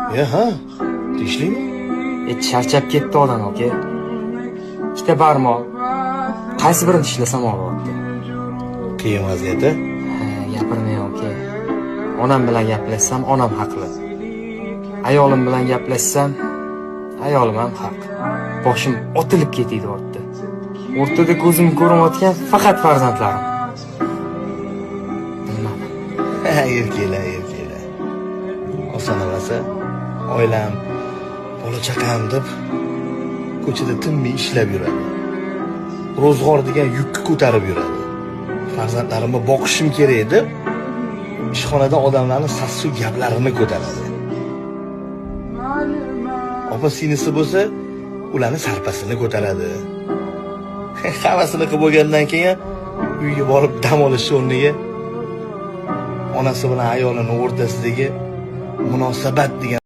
Ha, tegishli? Charchab ketdi odam, aka. Ikkita barmoq. Qaysi birini tishlasam og'riyapti? Qiyin vaziyatda. Gapirmay, aka. Onam bilan gaplashsam, onam haqli. Ayolim bilan gaplashsam, ayolim ham haq. Boshim otilib ketdi ortda. O'rtada ko'zim ko'rmayotgan faqat farzandlarim. Bilmadim. Erkaklar. Oson emas. Oilam, bola chaqam deb ko'chada tinmay ishlab yuradi. Ro'zg'or degan yukni ko'tarib yuradi. Farzandlarimni boqishim kerak deb ishxonada odamlarning sassiq gaplarini ko'taradi. Opa-sinisi bo'lsa, ularning sarpasini ko'taradi. Havasini qilib bo'lgandan keyin uyga borib dam olish o'rniga onasi bilan ayolining o'rtasidagi munosabat degan